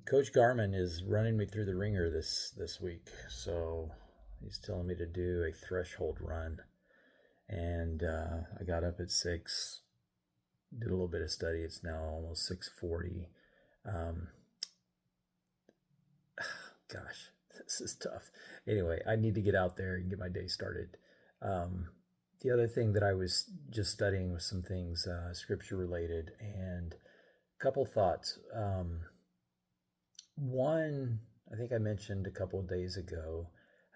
Coach Garmin is running me through the ringer this week, so he's telling me to do a threshold run, and I got up at 6, did a little bit of study. It's now almost 6:40. Um, Gosh, this is tough. Anyway, I need to get out there and get my day started. Um, the other thing that I was just studying was some things scripture related, and a couple thoughts. One, I think I mentioned a couple of days ago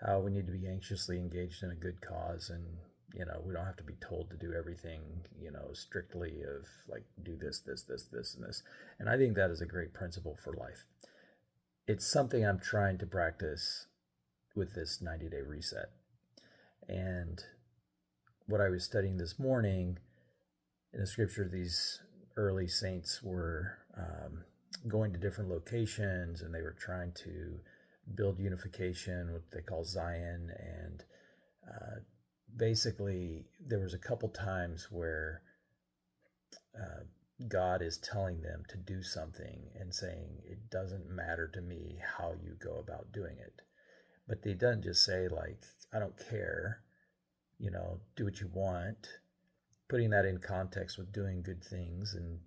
how we need to be anxiously engaged in a good cause, and we don't have to be told to do everything, strictly of like do this, and this. And I think that is a great principle for life. It's something I'm trying to practice with this 90-day reset. And what I was studying this morning in the scripture, these early saints were going to different locations, and they were trying to build unification, what they call Zion. And basically, there was a couple times where God is telling them to do something and saying, it doesn't matter to me how you go about doing it. But he doesn't just say, like, I don't care, do what you want. Putting that in context with doing good things and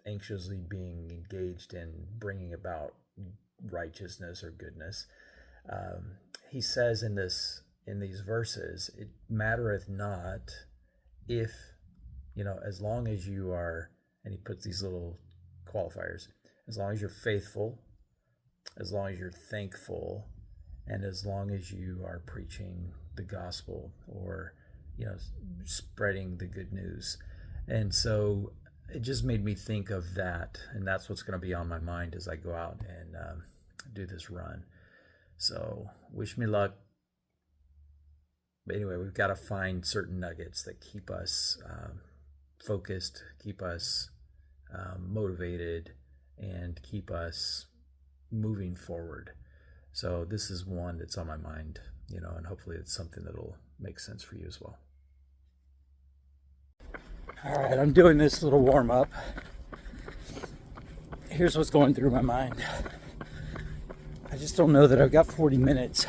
anxiously being engaged in bringing about righteousness or goodness. He says in these verses, it mattereth not if, as long as you are, and he puts these little qualifiers, as long as you're faithful, as long as you're thankful, and as long as you are preaching the gospel or, spreading the good news. And so it just made me think of that, and that's what's going to be on my mind as I go out and do this run. So wish me luck. But anyway, we've got to find certain nuggets that keep us focused, keep us motivated, and keep us moving forward. So this is one that's on my mind, and hopefully it's something that'll make sense for you as well. All right, I'm doing this little warm up. Here's what's going through my mind. I just don't know that I've got 40 minutes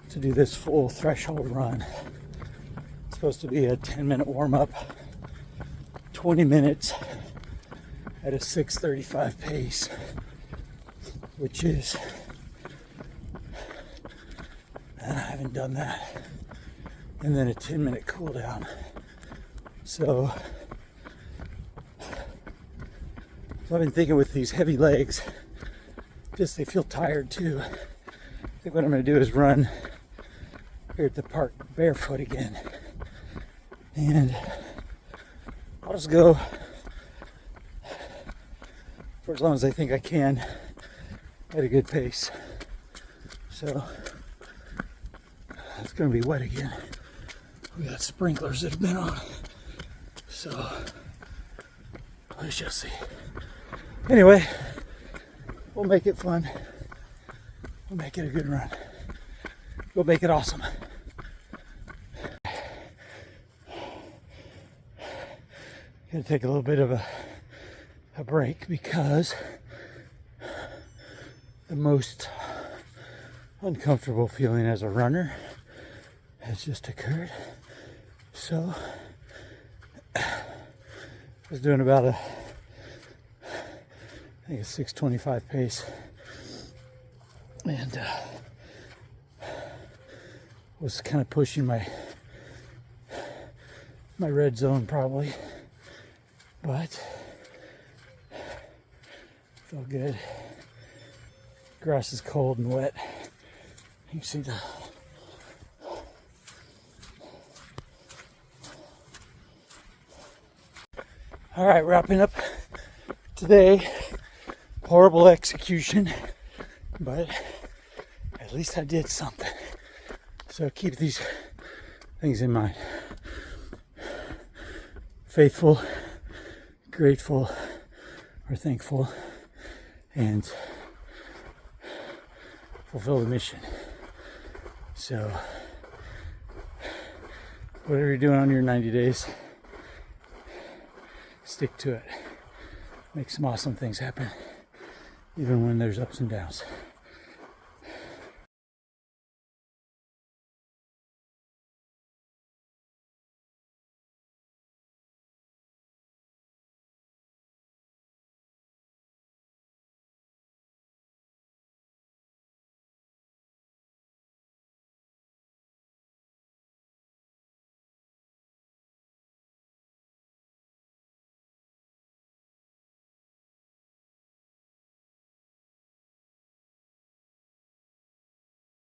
to do this full threshold run. It's supposed to be a 10-minute warm up, 20 minutes at a 6:35 pace, which is, and I haven't done that. And then a 10-minute cool down. So I've been thinking with these heavy legs, just they feel tired too. I think what I'm going to do is run here at the park barefoot again. And I'll just go for as long as I think I can at a good pace. So it's going to be wet again. We got sprinklers that have been on. So let's just see. Anyway, we'll make it fun. We'll make it a good run. We'll make it awesome. Gonna take a little bit of a break because the most uncomfortable feeling as a runner has just occurred. So I was doing about I think a 6:25 pace, and was kind of pushing my red zone probably, but felt good. Grass is cold and wet. You can see the all right, wrapping up today. Horrible execution, but at least I did something. So keep these things in mind. Faithful, grateful, or thankful, and fulfill the mission. So whatever you're doing on your 90 days, stick to it. Make some awesome things happen. even when there's ups and downs.